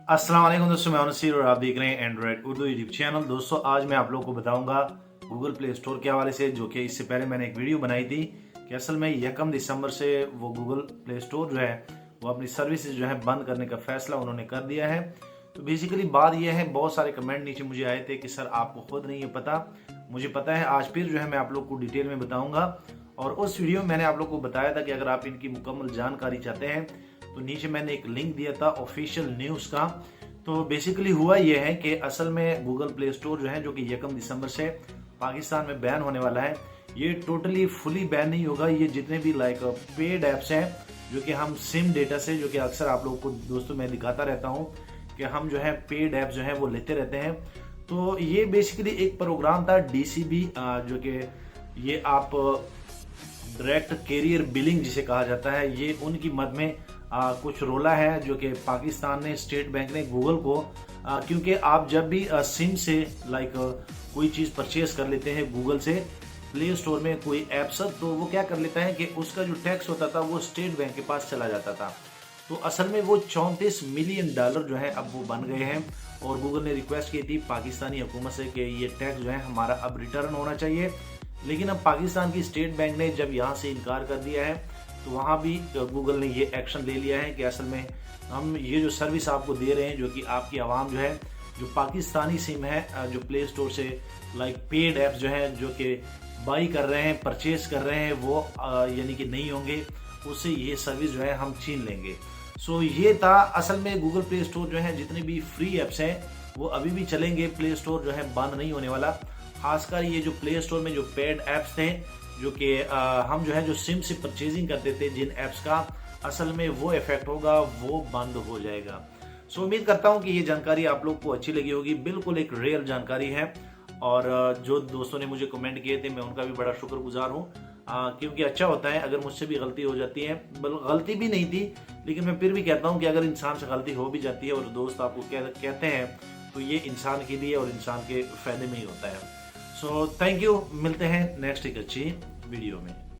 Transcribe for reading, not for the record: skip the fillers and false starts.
अस्सलाम वालेकुम दोस्तों, मैं नसीर और आप देख रहे हैं एंड्रॉइड उर्दू यूट्यूब चैनल। दोस्तों आज मैं आप लोगों को बताऊंगा गूगल प्ले स्टोर के हवाले से, जो कि इससे पहले मैंने एक वीडियो बनाई थी कि असल में 1 दिसंबर से वो गूगल प्ले स्टोर जो है वो अपनी सर्विसेज जो है बंद करने का फैसला उन्होंने कर दिया है। तो बेसिकली बात यह है, बहुत सारे कमेंट नीचे मुझे आए थे कि सर आपको खुद नहीं है पता। मुझे पता है, आज फिर जो है मैं आप लोग को डिटेल में बताऊंगा। और उस वीडियो में मैंने आप लोग को बताया था कि अगर आप इनकी मुकम्मल जानकारी चाहते हैं तो नीचे मैंने एक लिंक दिया था ऑफिशियल न्यूज़ का। तो बेसिकली हुआ यह है कि असल में गूगल प्ले स्टोर जो है, जो कि 1 दिसंबर से पाकिस्तान में बैन होने वाला है, ये टोटली फुली बैन नहीं होगा। ये जितने भी लाइक पेड ऐप्स हैं जो कि हम सिम डेटा से, जो कि अक्सर आप लोगों को दोस्तों मैं दिखाता रहता हूँ कि हम जो है पेड ऐप्स जो है वो लेते रहते हैं। तो ये बेसिकली एक प्रोग्राम था DCB, जो कि ये आप डायरेक्ट कैरियर बिलिंग जिसे कहा जाता है, ये उनकी मद में कुछ रोला है जो कि पाकिस्तान ने, स्टेट बैंक ने गूगल को, क्योंकि आप जब भी सिम से लाइक कोई चीज़ परचेज कर लेते हैं गूगल से, प्ले स्टोर में कोई ऐप्स, तो वो क्या कर लेता है कि उसका जो टैक्स होता था वो स्टेट बैंक के पास चला जाता था। तो असल में वो $34 मिलियन जो है अब वो बन गए हैं। और गूगल ने रिक्वेस्ट की थी पाकिस्तानी हुकूमत से कि ये टैक्स जो है हमारा अब रिटर्न होना चाहिए। लेकिन अब पाकिस्तान की स्टेट बैंक ने जब यहाँ से इनकार कर दिया है तो वहाँ भी गूगल ने ये एक्शन ले लिया है कि असल में हम ये जो सर्विस आपको दे रहे हैं, जो कि आपकी आवाम जो है, जो पाकिस्तानी सिम है, जो प्ले स्टोर से लाइक पेड ऐप्स जो है जो कि बाई कर रहे हैं, परचेज कर रहे हैं, वो यानी कि नहीं होंगे, उससे ये सर्विस जो है हम छीन लेंगे। सो ये था असल में गूगल प्ले स्टोर जो है, जितने भी फ्री ऐप्स हैं वो अभी भी चलेंगे। प्ले स्टोर जो है बंद नहीं होने वाला। खासकर ये जो प्ले स्टोर में जो पेड ऐप्स थे, जो कि हम जो है जो सिम से परचेजिंग करते थे जिन ऐप्स का, असल में वो इफेक्ट होगा, वो बंद हो जाएगा। सो उम्मीद करता हूँ कि ये जानकारी आप लोग को अच्छी लगी होगी। बिल्कुल एक रियल जानकारी है। और जो दोस्तों ने मुझे कमेंट किए थे, मैं उनका भी बड़ा शुक्रगुजार हूँ, क्योंकि अच्छा होता है अगर मुझसे भी गलती हो जाती है। गलती भी नहीं थी, लेकिन मैं फिर भी कहता हूँ कि अगर इंसान से गलती हो भी जाती है और दोस्त आपको कहते हैं, तो ये इंसान के लिए और इंसान के फायदे में ही होता है। सो थैंक यू, मिलते हैं नेक्स्ट एक अच्छी वीडियो में।